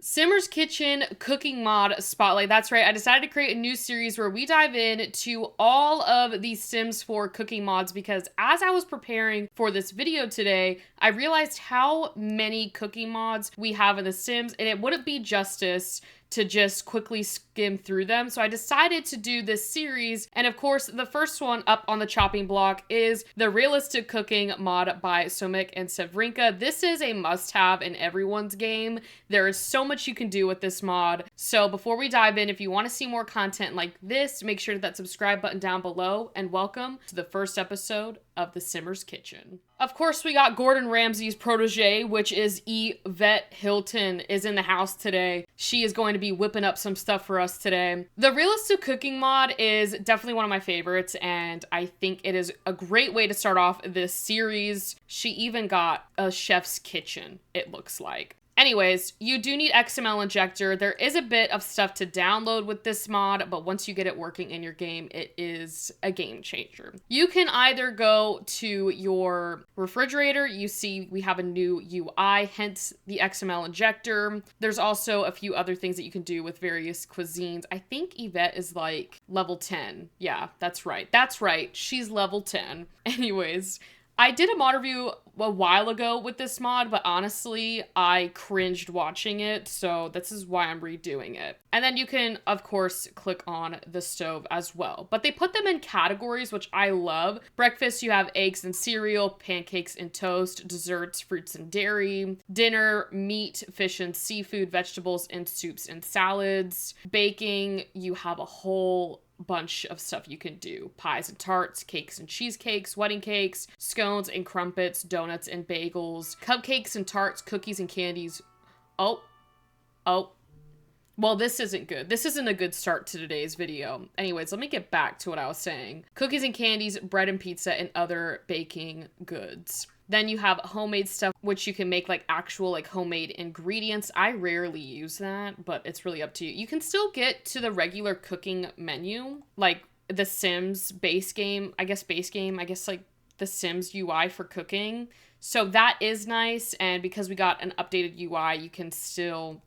Simmer's Kitchen Cooking Mod Spotlight. That's right, I decided to create a new series where we dive in to all of these Sims 4 cooking mods because as I was preparing for this video today, I realized how many cooking mods we have in The Sims, and it wouldn't be justice to just quickly skim through them. So I decided to do this series. And of course, the first one up on the chopping block is the Realistic Cooking mod by Somik and Sevrinka. This is a must-have in everyone's game. There is so much you can do with this mod. So before we dive in, if you want to see more content like this, make sure to hit that subscribe button down below, and welcome to the first episode of the Simmer's Kitchen. Of course, we got Gordon Ramsay's protege, which is Yvette Hilton, is in the house today. She is going to be whipping up some stuff for us today. The Realistic Cooking mod is definitely one of my favorites, and I think it is a great way to start off this series. She even got a chef's kitchen, it looks like. Anyways, you do need XML injector. There is a bit of stuff to download with this mod, but once you get it working in your game, it is a game changer. You can either go to your refrigerator. You see we have a new UI, hence the XML injector. There's also a few other things that you can do with various cuisines. I think Yvette is like level 10. Yeah, that's right. That's right. She's level 10. Anyways, I did a mod review a while ago with this mod, but honestly, I cringed watching it, so this is why I'm redoing it. And then you can, of course, click on the stove as well. But they put them in categories, which I love. Breakfast, you have eggs and cereal, pancakes and toast, desserts, fruits and dairy, dinner, meat, fish and seafood, vegetables, and soups and salads. Baking, you have a whole bunch of stuff you can do. Pies and tarts, cakes and cheesecakes, wedding cakes, scones and crumpets, donuts and bagels, cupcakes and tarts, cookies and candies. Oh. Well, this isn't good. This isn't a good start to today's video. Anyways, let me get back to what I was saying. Cookies and candies, bread and pizza, and other baking goods. Then you have homemade stuff, which you can make like actual like homemade ingredients. I rarely use that, but it's really up to you. You can still get to the regular cooking menu, like the Sims base game, like the Sims UI for cooking. So that is nice. And because we got an updated UI, you can still,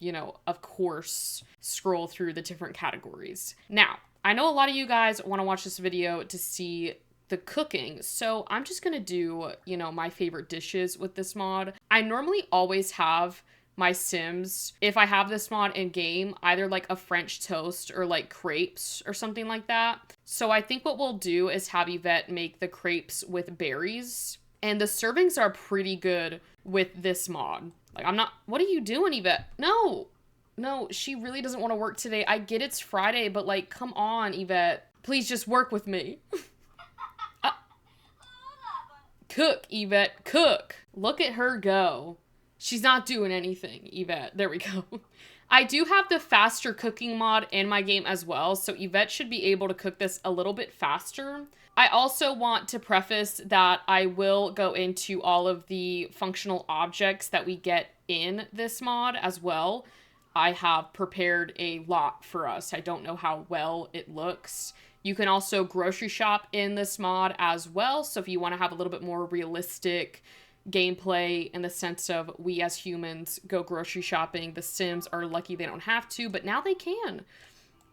of course, scroll through the different categories. Now, I know a lot of you guys want to watch this video to see the cooking, so I'm just gonna do, my favorite dishes with this mod. I normally always have my Sims, if I have this mod in game, either like a French toast or like crepes or something like that. So I think what we'll do is have Yvette make the crepes with berries, and the servings are pretty good with this mod. Like, what are you doing, Yvette? No, she really doesn't want to work today. I get it's Friday, but like, come on, Yvette, please just work with me. Cook, Yvette, cook. Look at her go. She's not doing anything, Yvette. There we go. I do have the faster cooking mod in my game as well, so Yvette should be able to cook this a little bit faster. I also want to preface that I will go into all of the functional objects that we get in this mod as well. I have prepared a lot for us. I don't know how well it looks. You can also grocery shop in this mod as well. So if you want to have a little bit more realistic gameplay in the sense of we as humans go grocery shopping, the Sims are lucky they don't have to, but now they can.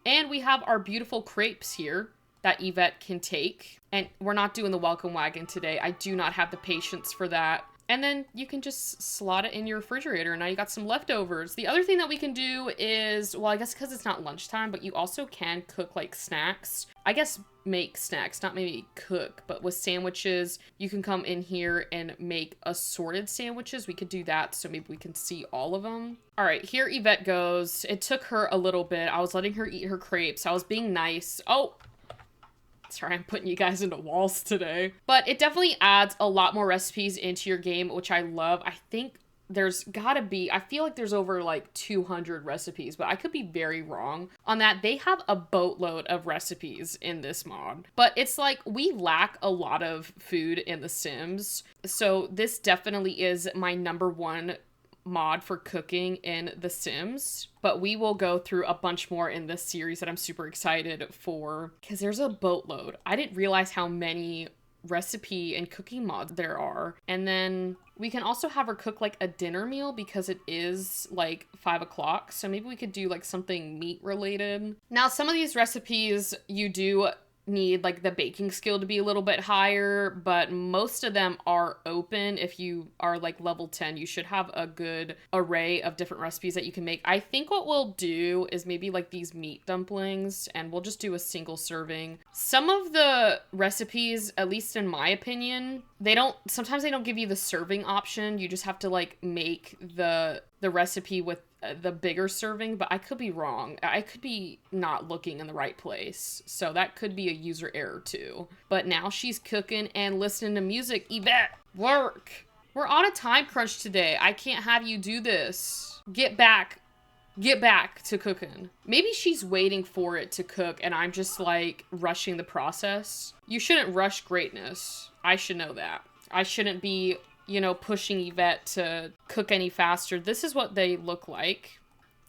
And we have our beautiful crepes here that Yvette can take. And we're not doing the welcome wagon today. I do not have the patience for that. And then you can just slot it in your refrigerator. Now you got some leftovers. The other thing that we can do is, well, I guess because it's not lunchtime, but you also can cook like snacks. I guess make snacks, not maybe cook, but with sandwiches, you can come in here and make assorted sandwiches. We could do that, so maybe we can see all of them. All right, here Yvette goes. It took her a little bit. I was letting her eat her crepes. I was being nice. Oh, sorry, I'm putting you guys into walls today. But it definitely adds a lot more recipes into your game, which I love. I think there's gotta be, I feel like there's over like 200 recipes, but I could be very wrong on that. They have a boatload of recipes in this mod. But it's like we lack a lot of food in The Sims. So this definitely is my #1 mod for cooking in The Sims, but we will go through a bunch more in this series that I'm super excited for because there's a boatload. I didn't realize how many recipe and cooking mods there are. And then we can also have her cook like a dinner meal because it is like 5 o'clock. So maybe we could do like something meat related. Now, some of these recipes you do need like the baking skill to be a little bit higher, but most of them are open. If you are like level 10, you should have a good array of different recipes that you can make. I think what we'll do is maybe like these meat dumplings, and we'll just do a single serving. Some of the recipes, at least in my opinion, sometimes they don't give you the serving option. You just have to like make the recipe with the bigger serving, but I could be wrong. I could be not looking in the right place. So that could be a user error too. But now she's cooking and listening to music. Yvette, work. We're on a time crunch today. I can't have you do this. Get back to cooking. Maybe she's waiting for it to cook and I'm just like rushing the process. You shouldn't rush greatness. I should know that. I shouldn't be, pushing Yvette to cook any faster. This is what they look like.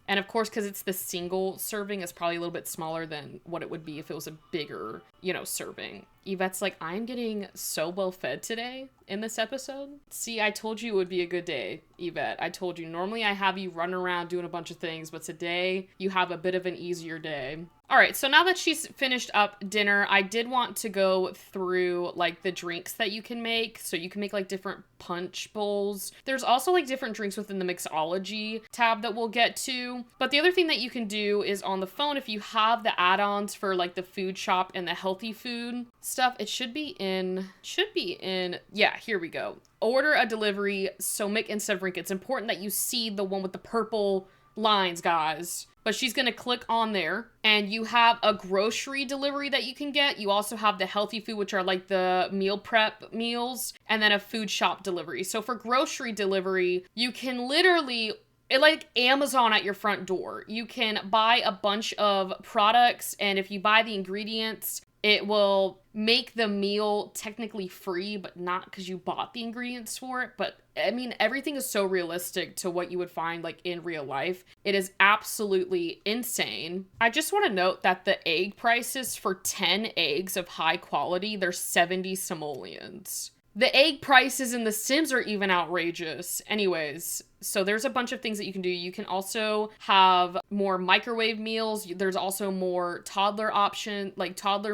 And of course, because it's the single serving, it's probably a little bit smaller than what it would be if it was a bigger, serving. Yvette's like, I'm getting so well fed today in this episode. See, I told you it would be a good day, Yvette. I told you, normally I have you run around doing a bunch of things, but today you have a bit of an easier day. All right, so now that she's finished up dinner, I did want to go through like the drinks that you can make. So you can make like different punch bowls. There's also like different drinks within the mixology tab that we'll get to. But the other thing that you can do is on the phone, if you have the add-ons for like the food shop and the healthy food stuff, it should be in, yeah, here we go. Order a delivery, so make instead of drink. It's important that you see the one with the purple lines, guys. But she's going to click on there and you have a grocery delivery that you can get. You also have the healthy food, which are like the meal prep meals, and then a food shop delivery. So for grocery delivery, you can literally, like Amazon at your front door. You can buy a bunch of products, and if you buy the ingredients, it will make the meal technically free, but not because you bought the ingredients for it. But I mean, everything is so realistic to what you would find like in real life. It is absolutely insane. I just want to note that the egg prices for 10 eggs of high quality, they're 70 simoleons. The egg prices in The Sims are even outrageous. Anyways, so there's a bunch of things that you can do. You can also have more microwave meals. There's also more toddler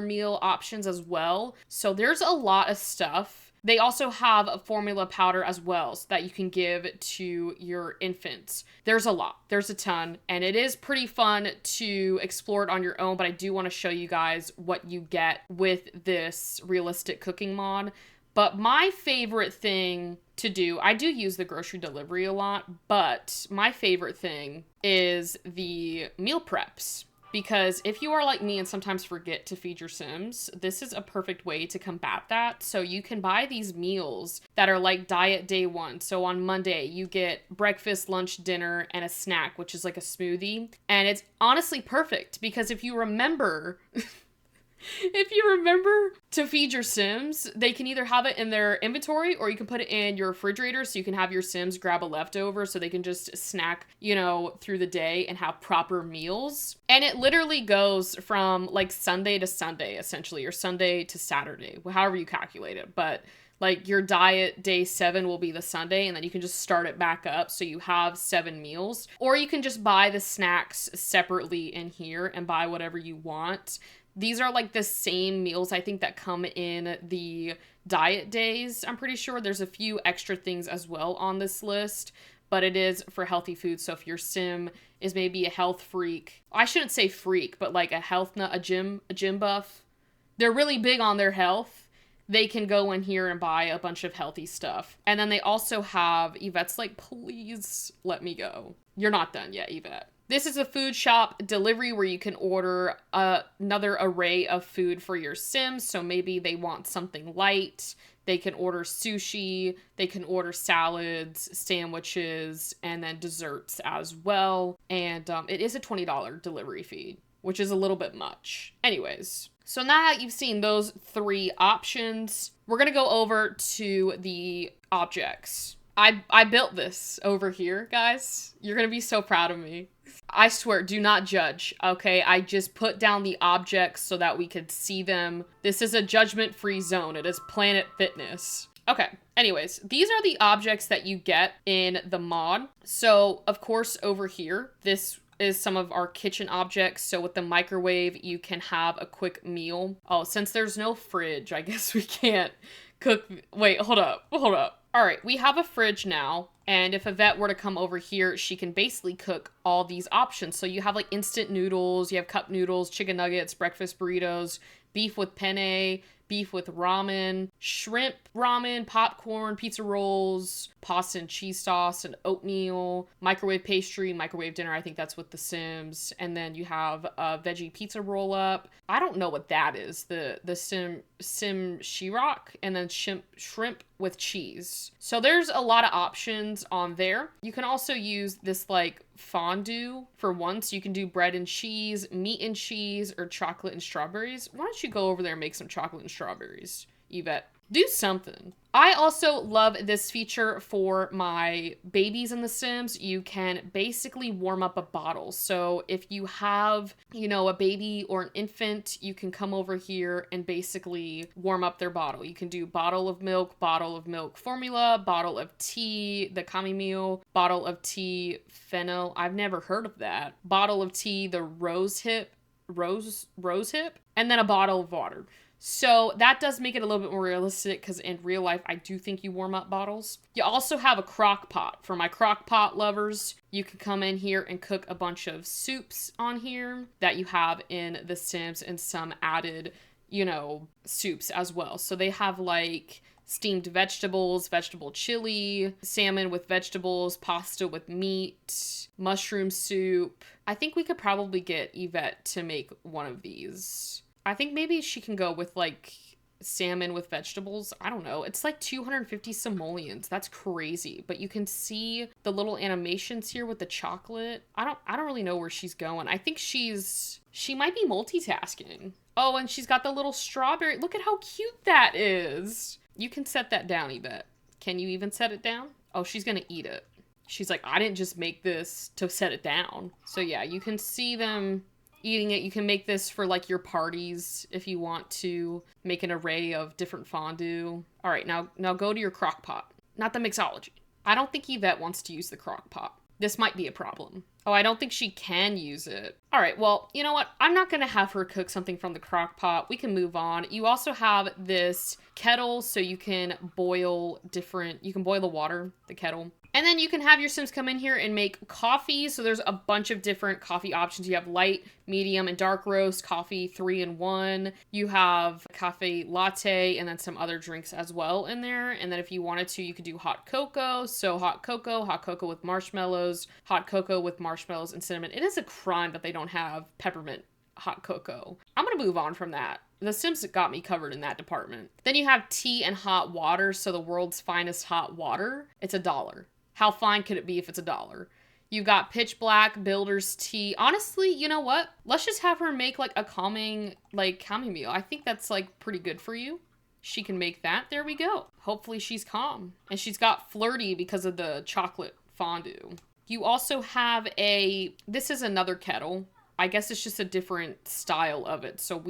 meal options as well. So there's a lot of stuff. They also have a formula powder as well so that you can give to your infants. There's a lot. There's a ton. And it is pretty fun to explore it on your own. But I do want to show you guys what you get with this realistic cooking mod. But my favorite thing to do, I do use the grocery delivery a lot, but my favorite thing is the meal preps. Because if you are like me and sometimes forget to feed your Sims, this is a perfect way to combat that. So you can buy these meals that are like diet day one. So on Monday, you get breakfast, lunch, dinner, and a snack, which is like a smoothie. And it's honestly perfect because if you remember... If you remember to feed your Sims, they can either have it in their inventory or you can put it in your refrigerator so you can have your Sims grab a leftover so they can just snack, through the day and have proper meals. And it literally goes from like Sunday to Sunday, essentially, or Sunday to Saturday, however you calculate it. But like your diet day 7 will be the Sunday and then you can just start it back up so you have 7 meals. Or you can just buy the snacks separately in here and buy whatever you want. These are like the same meals, I think, that come in the diet days. I'm pretty sure there's a few extra things as well on this list, but it is for healthy food. So if your Sim is maybe a health freak, I shouldn't say freak, but like a health nut, a gym buff, they're really big on their health. They can go in here and buy a bunch of healthy stuff. And then they also have, Yvette's like, please let me go. You're not done yet, Yvette. This is a food shop delivery where you can order another array of food for your Sims. So maybe they want something light. They can order sushi. They can order salads, sandwiches, and then desserts as well. And it is a $20 delivery fee, which is a little bit much. Anyways, so now that you've seen those 3 options, we're going to go over to the objects. I built this over here, guys. You're going to be so proud of me. I swear, do not judge, okay? I just put down the objects so that we could see them. This is a judgment-free zone. It is Planet Fitness. Okay, anyways, these are the objects that you get in the mod. So, of course, over here, this is some of our kitchen objects. So with the microwave, you can have a quick meal. Oh, since there's no fridge, I guess we can't cook. Wait, hold up. All right, we have a fridge now. And if Yvette were to come over here, she can basically cook all these options. So you have like instant noodles, you have cup noodles, chicken nuggets, breakfast burritos, beef with penne, beef with ramen, shrimp ramen, popcorn, pizza rolls, pasta and cheese sauce, and oatmeal, microwave pastry, microwave dinner. I think that's with The Sims. And then you have a veggie pizza roll up. I don't know what that is. The Sim Shirok, and then shrimp with cheese. So there's a lot of options on there. You can also use this like fondue for one. So you can do bread and cheese, meat and cheese, or chocolate and strawberries. Why don't you go over there and make some chocolate and strawberries, Yvette? Do something. I also love this feature for my babies in The Sims. You can basically warm up a bottle. So if you have, you know, a baby or an infant, you can come over here and basically warm up their bottle. You can do bottle of milk formula, bottle of tea, the kami meal, bottle of tea, fennel. I've never heard of that. Bottle of tea, the rose hip, and then a bottle of water. So that does make it a little bit more realistic because in real life, I do think you warm up bottles. You also have a crock pot. For my crock pot lovers, you can come in here and cook a bunch of soups on here that you have in The Sims and some added, you know, soups as well. So they have like steamed vegetables, vegetable chili, salmon with vegetables, pasta with meat, mushroom soup. I think we could probably get Yvette to make one of these. I think maybe she can go with like salmon with vegetables. I don't know. It's like 250 simoleons. That's crazy. But you can see the little animations here with the chocolate. I don't really know where she's going. I think she might be multitasking. Oh, and she's got the little strawberry. Look at how cute that is. You can set that down, Yvette. Can you even set it down? Oh, she's gonna eat it. She's like, I didn't just make this to set it down. So yeah, you can see them eating it. You can make this for like your parties if you want to make an array of different fondue. All right, now go to your crock pot, not the mixology. I don't think Yvette wants to use the crock pot. This might be a problem. Oh, I don't think she can use it. All right, well, you know what? I'm not gonna have her cook something from the crock pot. We can move on. You also have this kettle, so you can boil the water, the kettle. And then you can have your Sims come in here and make coffee. So there's a bunch of different coffee options. You have light, medium, and dark roast coffee, 3-in-1. You have cafe latte and then some other drinks as well in there. And then if you wanted to, you could do hot cocoa. So hot cocoa with marshmallows, hot cocoa with marshmallows and cinnamon. It is a crime that they don't have peppermint hot cocoa. I'm gonna move on from that. The Sims got me covered in that department. Then you have tea and hot water. So the world's finest hot water. It's $1. How fine could it be if it's $1? You've got pitch black, builder's tea. Honestly, you know what? Let's just have her make like a calming meal. I think that's like pretty good for you. She can make that. There we go. Hopefully she's calm. And she's got flirty because of the chocolate fondue. You also have this is another kettle. I guess it's just a different style of it. So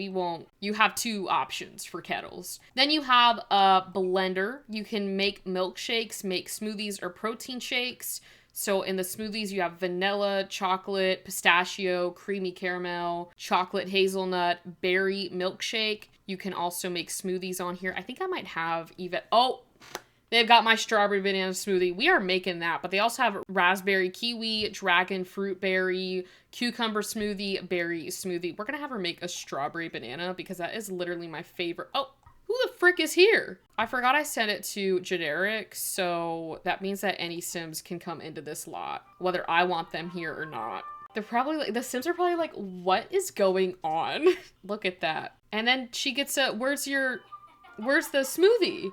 you have 2 options for kettles. Then you have a blender. You can make milkshakes, make smoothies or protein shakes. So in the smoothies, you have vanilla, chocolate, pistachio, creamy caramel, chocolate hazelnut, berry milkshake. You can also make smoothies on here. I think I might have Yvette. Oh, they've got my strawberry banana smoothie. We are making that, but they also have raspberry kiwi, dragon fruit berry, cucumber smoothie, berry smoothie. We're gonna have her make a strawberry banana because that is literally my favorite. Oh, who the frick is here? I forgot I set it to generic, so that means that any Sims can come into this lot, whether I want them here or not. They're probably like, the Sims are probably like, what is going on? Look at that. And then she gets where's the smoothie?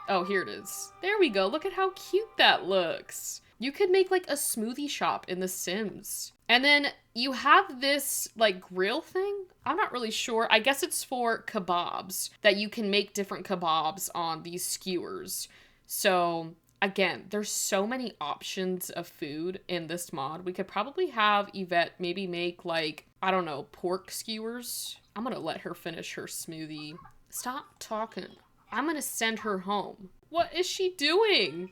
Oh, here it is. There we go. Look at how cute that looks. You could make like a smoothie shop in The Sims. And then you have this like grill thing. I'm not really sure. I guess it's for kebabs that you can make different kebabs on these skewers. So Again, there's so many options of food in this mod. We could probably have Yvette maybe make like, I don't know, pork skewers. I'm gonna let her finish her smoothie. Stop talking. I'm gonna send her home. What is she doing?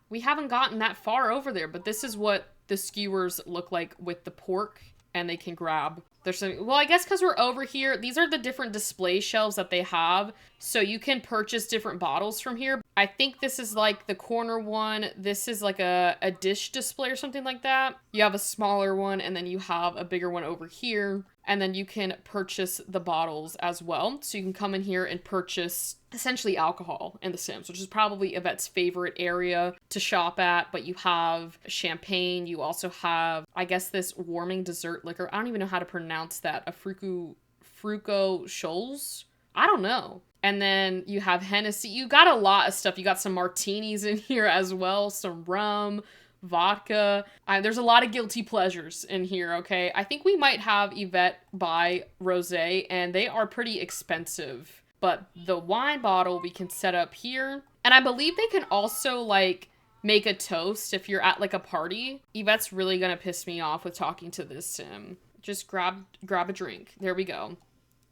We haven't gotten that far over there, but this is what the skewers look like with the pork, and they can grab. There's some, well, I guess because we're over here, these are the different display shelves that they have, so you can purchase different bottles from here. I think this is like the corner one. This is like a dish display or something like that. You have a smaller one, and then you have a bigger one over here. And then you can purchase the bottles as well. So you can come in here and purchase essentially alcohol in The Sims, which is probably Yvette's favorite area to shop at. But you have champagne. You also have, I guess, this warming dessert liquor. I don't even know how to pronounce that. A Fruco Shoals? I don't know. And then you have Hennessy. You got a lot of stuff. You got some martinis in here as well. Some rum, vodka. There's a lot of guilty pleasures in here, okay? I think we might have Yvette buy rosé, and they are pretty expensive. But the wine bottle we can set up here. And I believe they can also, like, make a toast if you're at, like, a party. Yvette's really gonna piss me off with talking to this sim. Just grab a drink. There we go.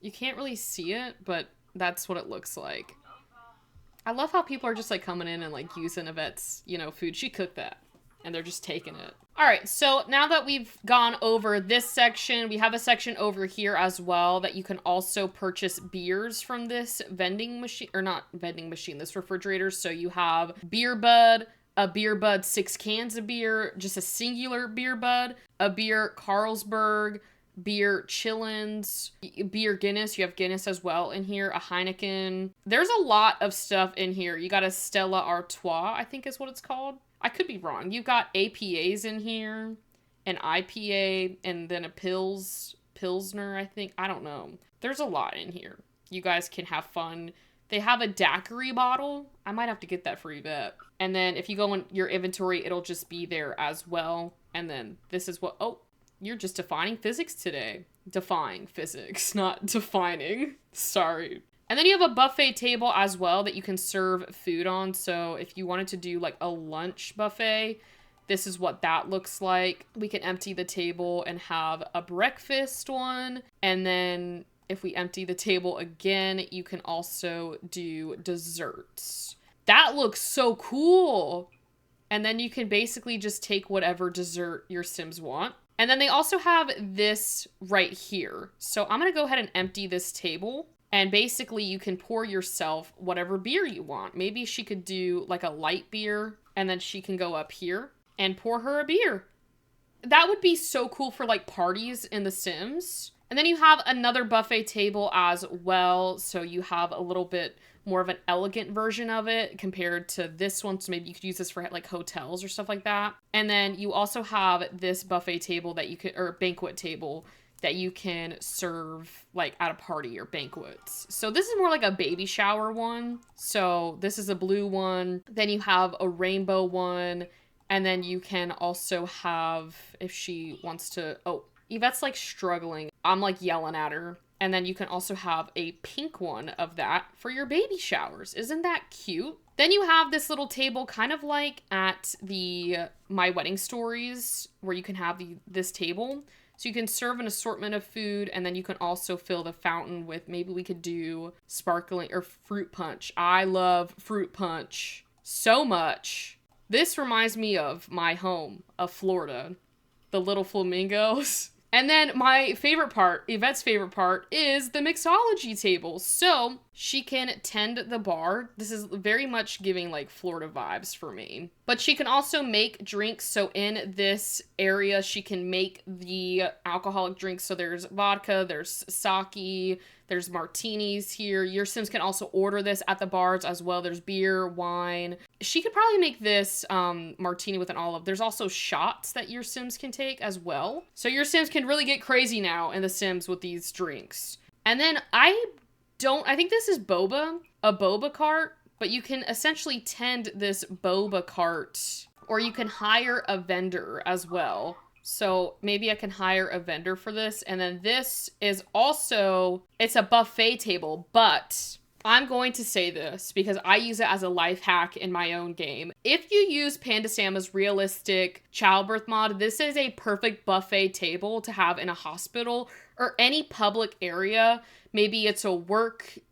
You can't really see it, but that's what it looks like. I love how people are just, like, coming in and, like, using Yvette's, you know, food. She cooked that. And they're just taking it. All right, so now that we've gone over this section, we have a section over here as well that you can also purchase beers from this vending machine, or not vending machine, this refrigerator. So you have beer bud, a beer bud, 6 cans of beer, just a singular beer bud, a beer Carlsberg, beer Chillins, beer Guinness. You have Guinness as well in here, a Heineken. There's a lot of stuff in here. You got a Stella Artois, I think is what it's called. I could be wrong. You've got APAs in here, an IPA, and then a Pilsner, I think. I don't know. There's a lot in here. You guys can have fun. They have a daiquiri bottle. I might have to get that for Yvette. And then if you go in your inventory, it'll just be there as well. And then this is what, oh, you're just defining physics today. Defying physics, not defining. Sorry. And then you have a buffet table as well that you can serve food on. So if you wanted to do like a lunch buffet, this is what that looks like. We can empty the table and have a breakfast one. And then if we empty the table again, you can also do desserts. That looks so cool. And then you can basically just take whatever dessert your Sims want. And then they also have this right here. So I'm going to go ahead and empty this table. And basically you can pour yourself whatever beer you want. Maybe she could do like a light beer, and then she can go up here and pour her a beer. That would be so cool for like parties in The Sims. And then you have another buffet table as well. So you have a little bit more of an elegant version of it compared to this one. So maybe you could use this for like hotels or stuff like that. And then you also have this buffet table that you could, or banquet table that you can serve like at a party or banquets. So this is more like a baby shower one. So this is a blue one. Then you have a rainbow one. And then you can also have, if she wants to, oh, Yvette's like struggling. I'm like yelling at her. And then you can also have a pink one of that for your baby showers. Isn't that cute? Then you have this little table kind of like at the My Wedding Stories where you can have this table. So you can serve an assortment of food, and then you can also fill the fountain with, maybe we could do sparkling or fruit punch. I love fruit punch so much. This reminds me of my home of Florida, the little flamingos. And then my favorite part, Yvette's favorite part, is the mixology table. So she can tend the bar. This is very much giving like Florida vibes for me. But she can also make drinks. So in this area, she can make the alcoholic drinks. So there's vodka, there's sake, there's martinis here. Your Sims can also order this at the bars as well. There's beer, wine. She could probably make this martini with an olive. There's also shots that your Sims can take as well. So your Sims can really get crazy now in The Sims with these drinks. And then I think this is boba, a boba cart, but you can essentially tend this boba cart, or you can hire a vendor as well. So maybe I can hire a vendor for this. And then this is also, it's a buffet table, but I'm going to say this because I use it as a life hack in my own game. If you use Pandasama's realistic childbirth mod, this is a perfect buffet table to have in a hospital or any public area. Maybe it's a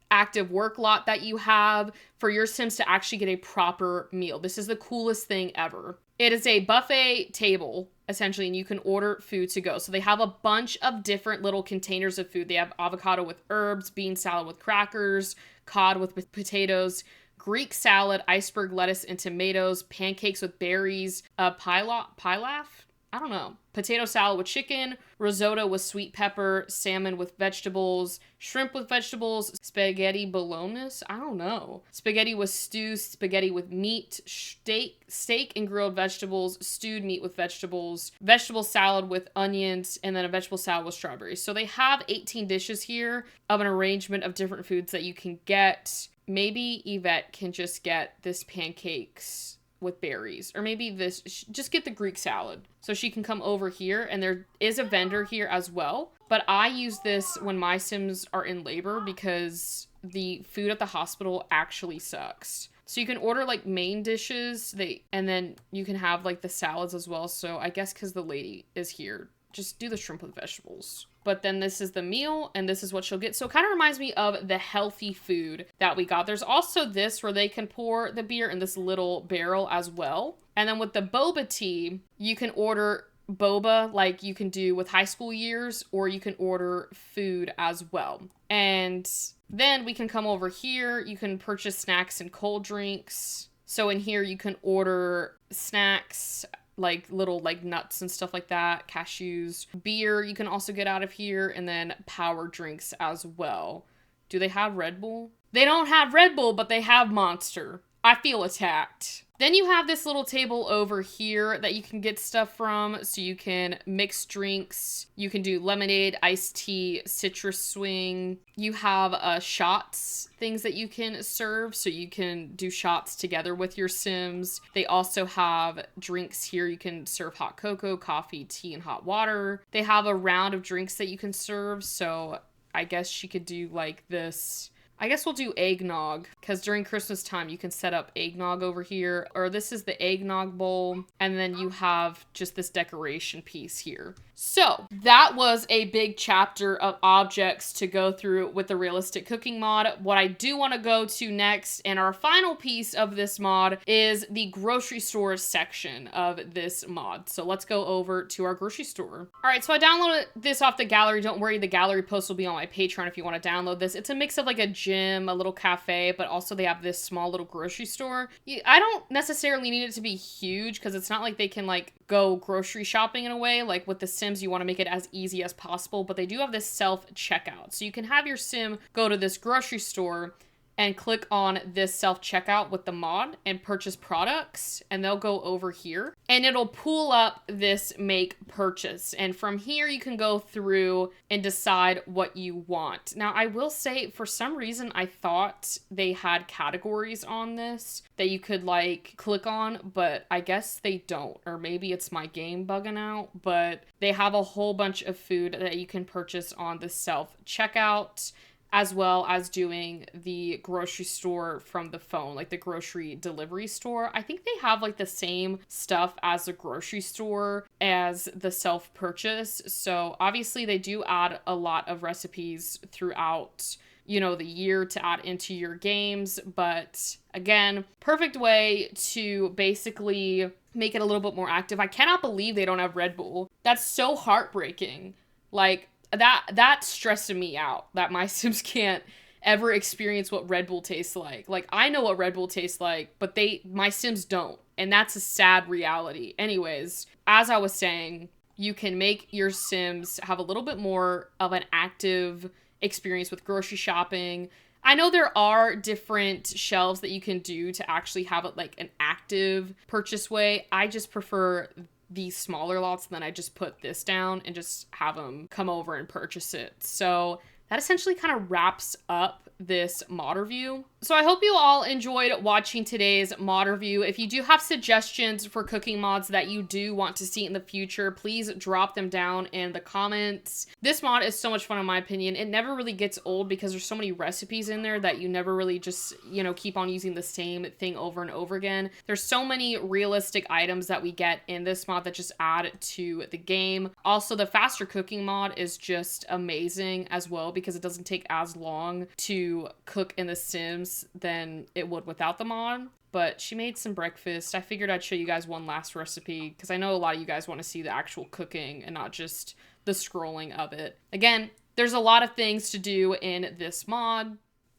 active work lot that you have for your Sims to actually get a proper meal. This is the coolest thing ever. It is a buffet table, essentially, and you can order food to go. So they have a bunch of different little containers of food. They have avocado with herbs, bean salad with crackers, cod with potatoes, Greek salad, iceberg lettuce and tomatoes, pancakes with berries, pilaf? I don't know. Potato salad with chicken, risotto with sweet pepper, salmon with vegetables, shrimp with vegetables, spaghetti bolognese, I don't know. Spaghetti with stew, spaghetti with meat, steak and grilled vegetables, stewed meat with vegetables, vegetable salad with onions, and then a vegetable salad with strawberries. So they have 18 dishes here of an arrangement of different foods that you can get. Maybe Yvette can just get this pancakes with berries, or maybe this, just get the Greek salad so she can come over here, and there is a vendor here as well. But I use this when my Sims are in labor because the food at the hospital actually sucks. So you can order like main dishes, and then you can have like the salads as well. So I guess because the lady is here, just do the shrimp with vegetables. But then this is the meal, and this is what she'll get. So it kind of reminds me of the healthy food that we got. There's also this where they can pour the beer in this little barrel as well. And then with the boba tea, you can order boba like you can do with high school years, or you can order food as well. And then we can come over here. You can purchase snacks and cold drinks. So in here, you can order snacks, like little like nuts and stuff like that, cashews, beer you can also get out of here, and then power drinks as well. Do they have Red Bull? They don't have Red Bull, but they have Monster. I feel attacked. Then you have this little table over here that you can get stuff from. So you can mix drinks. You can do lemonade, iced tea, citrus swing. You have shots, things that you can serve. So you can do shots together with your Sims. They also have drinks here. You can serve hot cocoa, coffee, tea, and hot water. They have a round of drinks that you can serve. So I guess she could do like this. I guess we'll do eggnog, because during Christmas time, you can set up eggnog over here, or this is the eggnog bowl, and then you have just this decoration piece here. So that was a big chapter of objects to go through with the realistic cooking mod. What I do want to go to next, and our final piece of this mod, is the grocery store section of this mod. So let's go over to our grocery store. All right, so I downloaded this off the gallery. Don't worry, the gallery post will be on my Patreon if you want to download this. It's a mix of like a gym, a little cafe, but also they have this small little grocery store. I don't necessarily need it to be huge because it's not like they can like go grocery shopping in a way. Like with the Sims, you want to make it as easy as possible, but they do have this self-checkout. So you can have your Sim go to this grocery store and click on this self-checkout with the mod and purchase products, and they'll go over here and it'll pull up this make purchase. And from here you can go through and decide what you want. Now I will say, for some reason I thought they had categories on this that you could like click on, but I guess they don't, or maybe it's my game bugging out. But they have a whole bunch of food that you can purchase on the self-checkout, as well as doing the grocery store from the phone, like the grocery delivery store. I think they have like the same stuff as the grocery store as the self-purchase. So obviously they do add a lot of recipes throughout, you know, the year to add into your games. But again, perfect way to basically make it a little bit more active. I cannot believe they don't have Red Bull. That's so heartbreaking. Like, that's stressing me out that my Sims can't ever experience what Red Bull tastes like. Like, I know what Red Bull tastes like, but my Sims don't. And that's a sad reality. Anyways, as I was saying, you can make your Sims have a little bit more of an active experience with grocery shopping. I know there are different shelves that you can do to actually have it like an active purchase way. I just prefer these smaller lots, and then I just put this down and just have them come over and purchase it. So that essentially kind of wraps up this mod review. So I hope you all enjoyed watching today's mod review. If you do have suggestions for cooking mods that you do want to see in the future, please drop them down in the comments. This mod is so much fun in my opinion. It never really gets old because there's so many recipes in there that you never really just, you know, keep on using the same thing over and over again. There's so many realistic items that we get in this mod that just add to the game. Also, the faster cooking mod is just amazing as well because it doesn't take as long to cook in The Sims than it would without the mod. But she made some breakfast. I figured I'd show you guys one last recipe because I know a lot of you guys want to see the actual cooking and not just the scrolling of it. Again, there's a lot of things to do in this mod.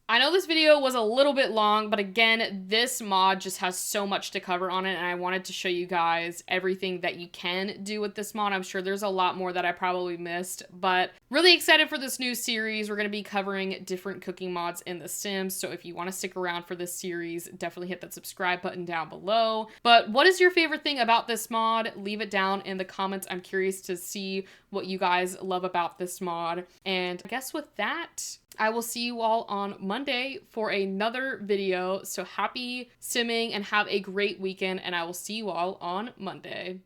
I know this video was a little bit long, but again, this mod just has so much to cover on it, and I wanted to show you guys everything that you can do with this mod. I'm sure there's a lot more that I probably missed, but really excited for this new series. We're going to be covering different cooking mods in The Sims, so if you want to stick around for this series, definitely hit that subscribe button down below. But what is your favorite thing about this mod? Leave it down in the comments. I'm curious to see what you guys love about this mod. And I guess with that, I will see you all on Monday for another video. So happy simming and have a great weekend, and I will see you all on Monday.